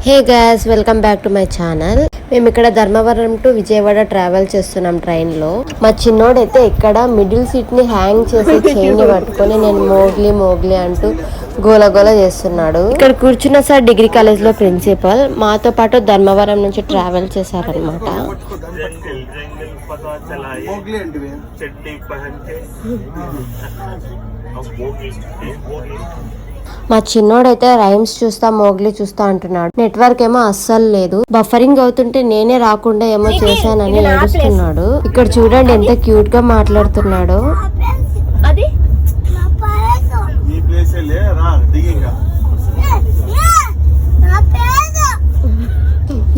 Hey guys, welcome back to my channel. మేము ఇక్కడ Dharmavaram to Vijayawada travel చేస్తున్నాం ట్రైన్ లో. మా చిన్నోడైతే ఇక్కడ మిడిల్ సీట్ ని హ్యాంగ్ చేసి చైన్ పట్టుకొని నేను మోగ్లీ మోగ్లీ అంటూ గోల చేస్తున్నాడు. ఇక్కడ కూర్చున్న సార్ డిగ్రీ కాలేజ్ లో ప్రిన్సిపల్, మాతో పాటు ధర్మవరం నుంచి ట్రావెల్ చేశారనమాట. మా చిన్నోడైతే రైమ్స్ చూస్తా మోగ్లీ చూస్తా అంటున్నాడు. నెట్వర్క్ ఏమో అస్సలు లేదు. బఫరింగ్ అవుతుంటే నేనే రాకుండా ఏమో చేశానని ఏడుస్తున్నాడు. ఇక్కడ చూడండి ఎంత క్యూట్ గా మాట్లాడుతున్నాడు.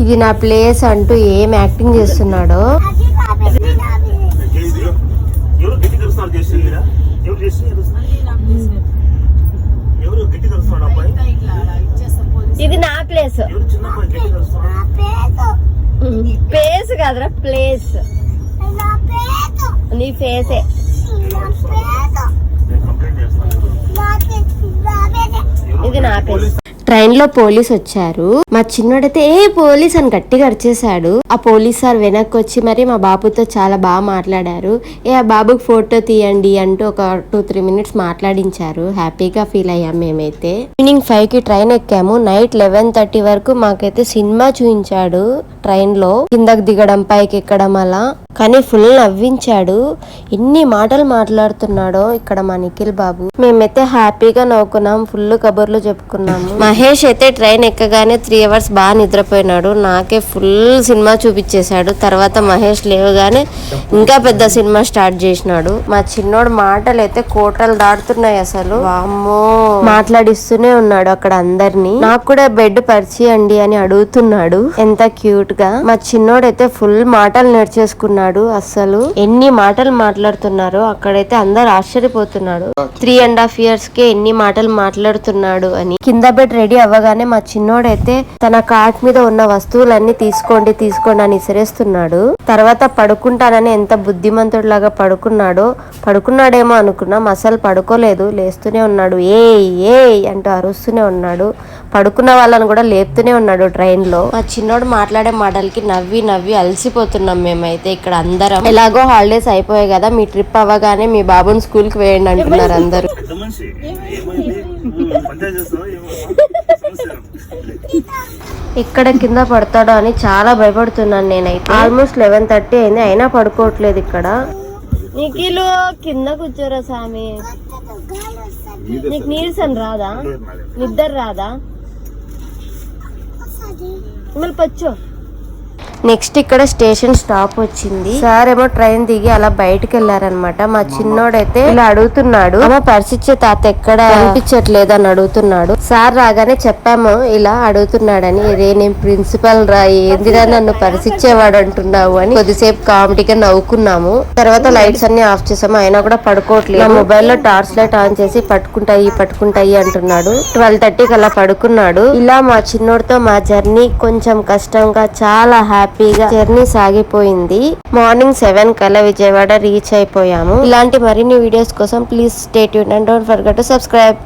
ఇది నా ప్లేస్ అంటూ ఏం యాక్టింగ్ చేస్తున్నాడు. ఇది నా ప్లేస్. ప్లేస్ కాదురా, ప్లేస్. నీ ఫేసే. ఇది నా ప్లేస్. ట్రైన్ లో పోలీస్ వచ్చారు. మా చిన్నోడైతే పోలీస్ అని గట్టిగా అరిచేశాడు. ఆ పోలీస్ సార్ వెనక్కి వచ్చి మరి మా బాబుతో చాలా బాగా మాట్లాడారు. ఆ బాబుకి ఫోటో తీయండి అంటూ ఒక 2-3 మినిట్స్ మాట్లాడించారు. హ్యాపీగా ఫీల్ అయ్యాం మేమైతే. ఈవినింగ్ 5 కి ట్రైన్ ఎక్కాము. నైట్ 11:30 వరకు మాకైతే సినిమా చూపించాడు ట్రైన్ లో. కిందకి దిగడం, పైకి ఎక్కడం అలా. కానీ ఫుల్ నవ్వించాడు. ఎన్ని మాటలు మాట్లాడుతున్నాడో ఇక్కడ మా నిఖిల్ బాబు. మేమైతే హ్యాపీగా నవ్వుకున్నాం, ఫుల్ కబుర్లు చెప్పుకున్నాము. మహేష్ అయితే ట్రైన్ ఎక్కగానే 3 hours బాగా నిద్రపోయినాడు. నాకే ఫుల్ సినిమా చూపించేశాడు. తర్వాత మహేష్ లేవగానే ఇంకా పెద్ద సినిమా స్టార్ట్ చేసినాడు. మా చిన్నోడు మాటలు అయితే కోటలు దాటుతున్నాయి అసలు. వామ్మో, మాట్లాడిస్తూనే ఉన్నాడు అక్కడ అందరినీ. నాకు కూడా బెడ్ పరిచియండి అని అడుగుతున్నాడు. ఎంత క్యూట్ గా. మా చిన్నోడైతే ఫుల్ మాటలు నేర్చేసుకున్నాడు. అసలు ఎన్ని మాటలు మాట్లాడుతున్నారో అక్కడైతే అందరు ఆశ్చర్యపోతున్నాడు. 3.5 years కే ఎన్ని మాటలు మాట్లాడుతున్నాడు అని. కింద బెడ్ రెడీ అవ్వగానే మా చిన్నోడైతే తన కార్ట్ మీద ఉన్న వస్తువులన్నీ తీసుకోండి అని ఇసిరేస్తున్నాడు. తర్వాత పడుకుంటానని ఎంత బుద్ధిమంతుడిలాగా పడుకున్నాడేమో అనుకున్నాం. అసలు పడుకోలేదు, లేస్తూనే ఉన్నాడు. ఏయ్ అంటూ అరుస్తూనే ఉన్నాడు. పడుకున్న వాళ్ళని కూడా లేపుతూనే ఉన్నాడు ట్రైన్ లో. మా చిన్నోడు మాట్లాడే మాటలకి నవ్వి అలసిపోతున్నాం మేమైతే. ఇక్కడ అందరం ఎలాగో హాలిడేస్ అయిపోయాయి కదా, మీ ట్రిప్ అవ్వగానే మీ బాబుని స్కూల్ కి వేయండి అంటున్నారు అందరు. ఎక్కడ కింద పడతాడో అని చాలా భయపడుతున్నాను నేనైతే. ఆల్మోస్ట్ 11:30 అయింది, అయినా పడుకోవట్లేదు ఇక్కడ. నిఖిలు కింద కూర్చోరా సామి. నీకు నీరసం రాదా? నిద్ర రాదా? మళ్ళీ పచ్చో. నెక్స్ట్ ఇక్కడ స్టేషన్ స్టాప్ వచ్చింది. సార్ ఏమో ట్రైన్ దిగి అలా బయటకు వెళ్లారనమాట. మా చిన్నోడైతే ఇలా అడుగుతున్నాడు, అమ్మ పరిచిచ్చే తాత ఎక్కడ కనిపించట్లేదు అని అడుగుతున్నాడు. సార్ రాగానే చెప్పాము ఇలా అడుగుతున్నాడని. రే నేను ప్రిన్సిపల్ రా, ఏందిరా నన్ను పరిచిచ్చేవాడు అంటున్నావు అని కొద్దిసేపు కామెడీగా నవ్వుకున్నాము. తర్వాత లైట్స్ అన్ని ఆఫ్ చేసాము, అయినా కూడా పడుకోవట్లేదు. మొబైల్ లో టార్చ్ లైట్ ఆన్ చేసి పట్టుకుంటాయి అంటున్నాడు. 12:30కి అలా పడుకున్నాడు. ఇలా మా చిన్నోడితో మా జర్నీ కొంచెం కష్టంగా చాలా హ్యాపీగా జర్నీ సాగిపోయింది. మార్నింగ్ 7 కల్లా విజయవాడ రీచ్ అయిపోయాము. ఇలాంటి మరిన్ని వీడియోస్ కోసం please stay tuned and don't forget to subscribe.